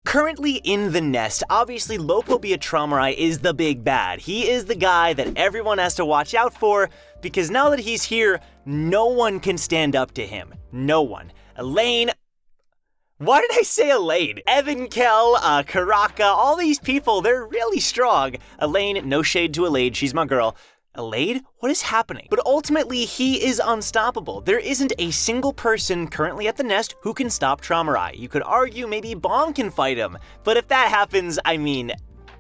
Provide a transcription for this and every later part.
Currently in the nest, obviously Lopobia Traumerei is the big bad. He is the guy that everyone has to watch out for, because now that he's here, no one can stand up to him. No one. Elaine... Why did I say Elaine? Evankel, Karaka, all these people, they're really strong. Elaine, no shade to Elaine, she's my girl. Elaine? What is happening? But ultimately, he is unstoppable. There isn't a single person currently at the nest who can stop Traumerei. You could argue maybe Bomb can fight him, but if that happens, I mean,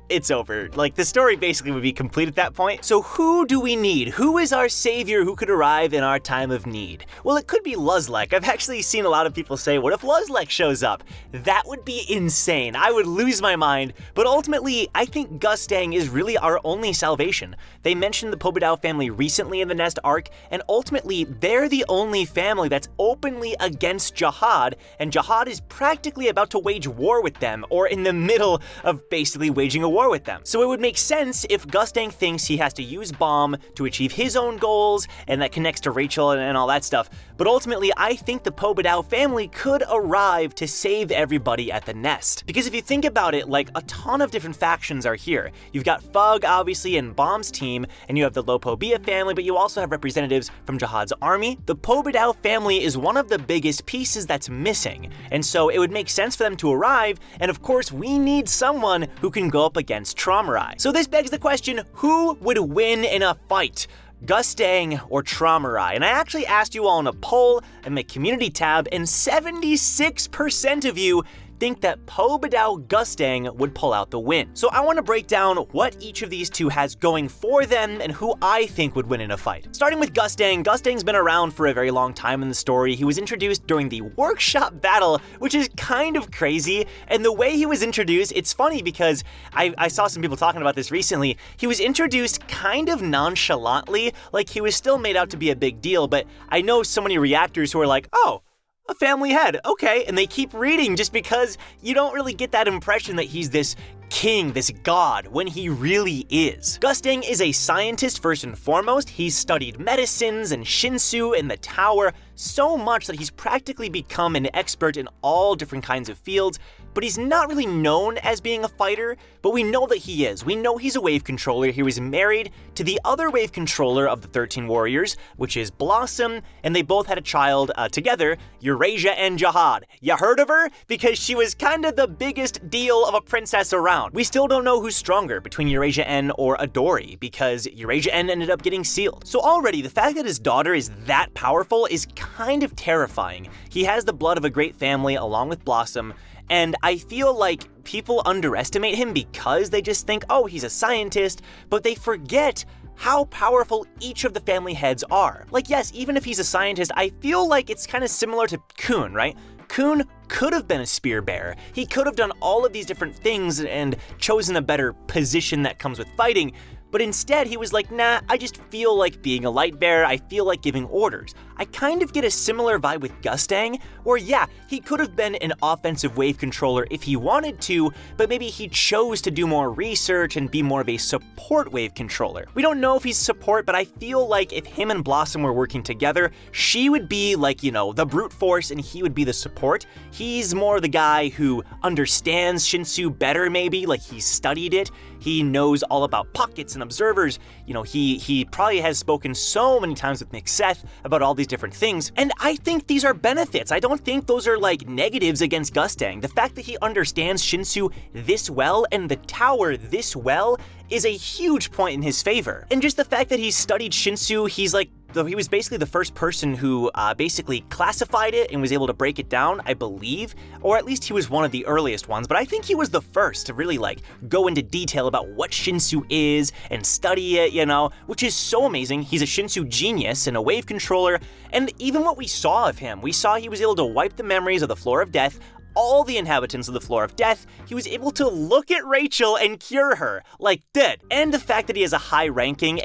it's over. Like, the story basically would be complete at that point. So who do we need? Who is our savior who could arrive in our time of need? Well, it could be Luzlek. I've actually seen a lot of people say, what if Luzlek shows up? That would be insane. I would lose my mind. But ultimately, I think Gustang is really our only salvation. They mentioned the Pobedau family recently in the Nest arc, and ultimately, they're the only family that's openly against Jihad, and Jihad is practically about to wage war with them, or in the middle of basically waging a war with them. So it would make sense if Gustang thinks he has to use Bomb to achieve his own goals, and that connects to Rachel and all that stuff. But ultimately, I think the Pobedau family could arrive to save everybody at the nest. Because if you think about it, like, a ton of different factions are here. You've got Fug, obviously, and Bomb's team, and you have the Lopobia family, but you also have representatives from Jihad's army. The Pobedau family is one of the biggest pieces that's missing, and so it would make sense for them to arrive, and of course, we need someone who can go up against Traumerei. So this begs the question, who would win in a fight? Gustang or Traumerei? And I actually asked you all in a poll in my community tab, and 76% of you think that Pobedau Gustang would pull out the win. So I want to break down what each of these two has going for them and who I think would win in a fight. Starting with Gustang, Gustang's been around for a very long time in the story. He was introduced during the workshop battle, which is kind of crazy, and the way he was introduced, it's funny because I saw some people talking about this recently. He was introduced kind of nonchalantly, like he was still made out to be a big deal, but I know so many reactors who are like, oh, a family head, okay, and they keep reading just because you don't really get that impression that he's this king, this god, when he really is. Gustang is a scientist first and foremost. He's studied medicines and Shinsu in the tower so much that he's practically become an expert in all different kinds of fields, but he's not really known as being a fighter, but we know that he is. We know he's a wave controller. He was married to the other wave controller of the 13 warriors, which is Blossom, and they both had a child together, Eurasia and Jihad. You heard of her? Because she was kind of the biggest deal of a princess around. We still don't know who's stronger between Eurasia N or Adori, because Eurasia N ended up getting sealed. So already, the fact that his daughter is that powerful is kind of terrifying. He has the blood of a great family along with Blossom, and I feel like people underestimate him because they just think, oh, he's a scientist, but they forget how powerful each of the family heads are. Like, yes, even if he's a scientist, I feel like it's kind of similar to Kun, right? Kun could have been a spear bearer. He could have done all of these different things and chosen a better position that comes with fighting, but instead he was like, nah, I just feel like being a light bearer, I feel like giving orders. I kind of get a similar vibe with Gustang, where yeah, he could have been an offensive wave controller if he wanted to, but maybe he chose to do more research and be more of a support wave controller. We don't know if he's support, but I feel like if him and Blossom were working together, she would be like, you know, the brute force and he would be the support. He's more the guy who understands Shinsu better maybe, like he's studied it. He knows all about pockets and observers. You know, he probably has spoken so many times with McSeth about all these different things, and I think these are benefits. I don't think those are like negatives against Gustang. The fact that he understands Shinsu this well and the tower this well is a huge point in his favor. And just the fact that he's studied Shinsu, he was basically the first person who basically classified it and was able to break it down, I believe, or at least he was one of the earliest ones, but I think he was the first to really like go into detail about what Shinsu is and study it, you know, which is so amazing. He's a Shinsu genius and a wave controller, and even what we saw of him, we saw he was able to wipe the memories of the Floor of Death, all the inhabitants of the Floor of Death. He was able to look at Rachel and cure her, like dead. And the fact that he has a higher ranking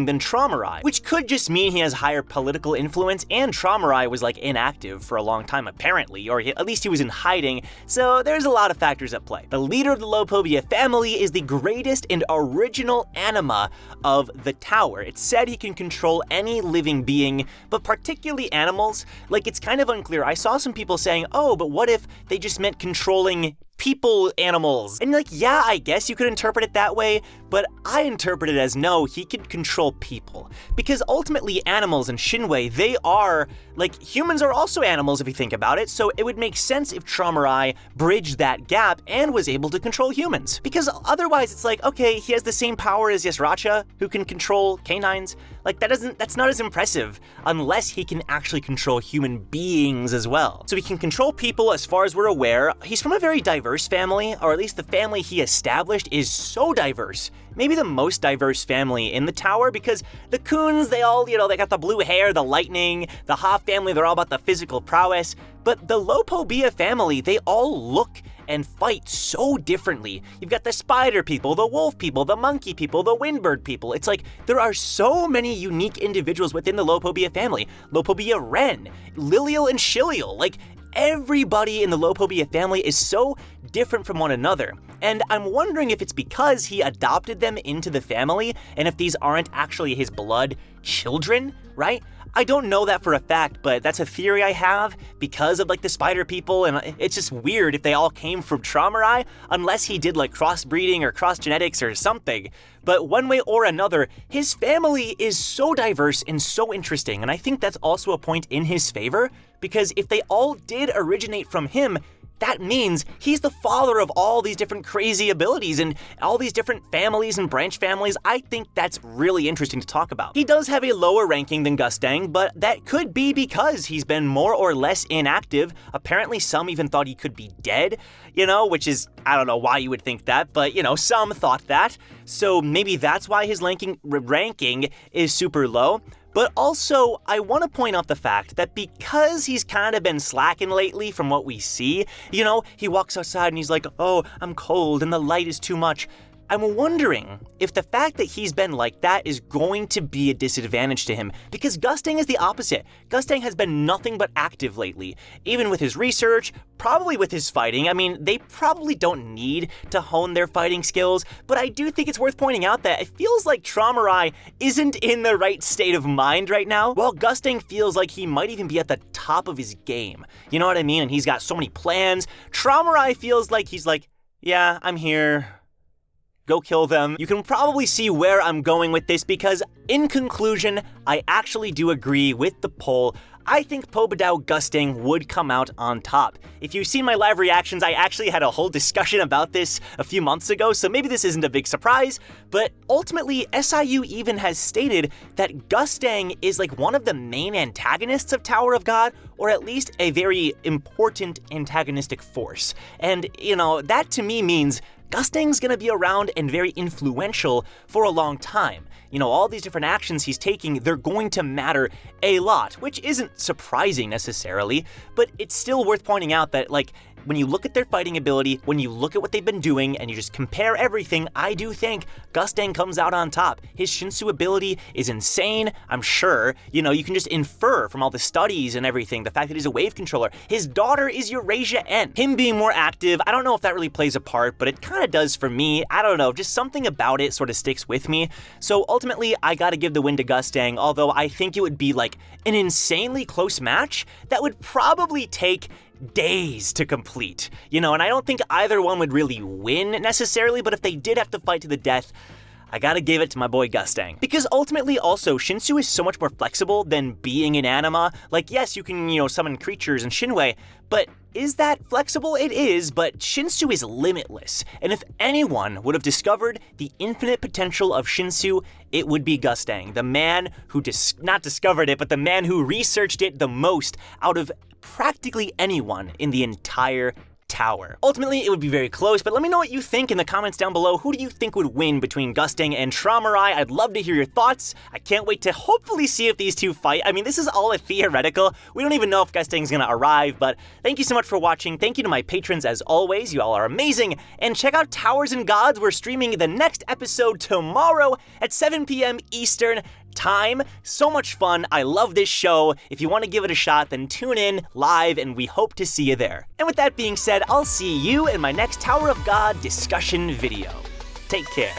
than Traumerei, which could just mean he has higher political influence, and Traumerei was like inactive for a long time apparently, or at least he was in hiding, so there's a lot of factors at play. The leader of the Lopobia family is the greatest and original anima of the tower. It's said he can control any living being, but particularly animals. Like, it's kind of unclear. I saw some people saying, oh, but what if they just meant controlling people animals. And like, yeah, I guess you could interpret it that way, but I interpret it as no, he could control people. Because ultimately animals in Shinwei, they are, like, humans are also animals if you think about it, so it would make sense if Traumerei bridged that gap and was able to control humans. Because otherwise it's like, okay, he has the same power as Yasracha, who can control canines. Like, that's not as impressive unless he can actually control human beings as well. So he can control people as far as we're aware. He's from a very diverse family, or at least the family he established is so diverse. Maybe the most diverse family in the tower, because the Coons, they all, they got the blue hair, the lightning, the Ha family, they're all about the physical prowess, but the Lopobia family, they all look and fight so differently. You've got the spider people, the wolf people, the monkey people, the windbird people. It's like there are so many unique individuals within the Lopobia family. Lopobia Ren, Lilial and Shilial, like everybody in the Lopobia family is so different from one another. And I'm wondering if it's because he adopted them into the family and if these aren't actually his blood children, right? I don't know that for a fact, but that's a theory I have because of like the spider people, and it's just weird if they all came from Traumerei, unless he did like crossbreeding or cross genetics or something. But one way or another, his family is so diverse and so interesting, and I think that's also a point in his favor, because if they all did originate from him, that means he's the father of all these different crazy abilities and all these different families and branch families. I think that's really interesting to talk about. He does have a lower ranking than Gustang, but that could be because he's been more or less inactive. Apparently some even thought he could be dead, which is, I don't know why you would think that, but some thought that. So maybe that's why his ranking is super low. But also, I want to point out the fact that because he's kind of been slacking lately from what we see, he walks outside and he's like, oh, I'm cold and the light is too much. I'm wondering if the fact that he's been like that is going to be a disadvantage to him, because Gustang is the opposite. Gustang has been nothing but active lately, even with his research, probably with his fighting. I mean, they probably don't need to hone their fighting skills, but I do think it's worth pointing out that it feels like Traumerei isn't in the right state of mind right now, while Gustang feels like he might even be at the top of his game. You know what I mean? And he's got so many plans. Traumerei feels like he's like, yeah, I'm here. Go kill them. You can probably see where I'm going with this because, in conclusion, I actually do agree with the poll. I think Bidau Gustang would come out on top. If you've seen my live reactions, I actually had a whole discussion about this a few months ago, so maybe this isn't a big surprise, but ultimately, SIU even has stated that Gustang is like one of the main antagonists of Tower of God, or at least a very important antagonistic force. And, that to me means Gustang's gonna be around and very influential for a long time. All these different actions he's taking, they're going to matter a lot, which isn't surprising necessarily, but it's still worth pointing out that, when you look at their fighting ability, when you look at what they've been doing, and you just compare everything, I do think Gustang comes out on top. His Shinsu ability is insane, I'm sure. You can just infer from all the studies and everything, the fact that he's a wave controller. His daughter is Eurasia N. Him being more active, I don't know if that really plays a part, but it kind of does for me. I don't know, just something about it sort of sticks with me. So ultimately, I gotta give the win to Gustang, although I think it would be like an insanely close match that would probably take days to complete, and I don't think either one would really win necessarily, but if they did have to fight to the death, I gotta give it to my boy Gustang. Because ultimately also, Shinsu is so much more flexible than being in anima. Like, yes, you can, summon creatures in Shinwei, but is that flexible? It is, but Shinsu is limitless. And if anyone would have discovered the infinite potential of Shinsu, it would be Gustang, the man who not discovered it, but the man who researched it the most out of practically anyone in the entire tower. Ultimately, it would be very close, but let me know what you think in the comments down below. Who do you think would win between Gustang and Traumerei? I'd love to hear your thoughts. I can't wait to hopefully see if these two fight. I mean, this is all a theoretical. We don't even know if Gustang's gonna arrive, but thank you so much for watching. Thank you to my patrons as always. You all are amazing. And check out Towers and Gods. We're streaming the next episode tomorrow at 7 p.m. Eastern time. So much fun. I love this show. If you want to give it a shot, then tune in live and we hope to see you there. And with that being said, I'll see you in my next Tower of God discussion video. Take care.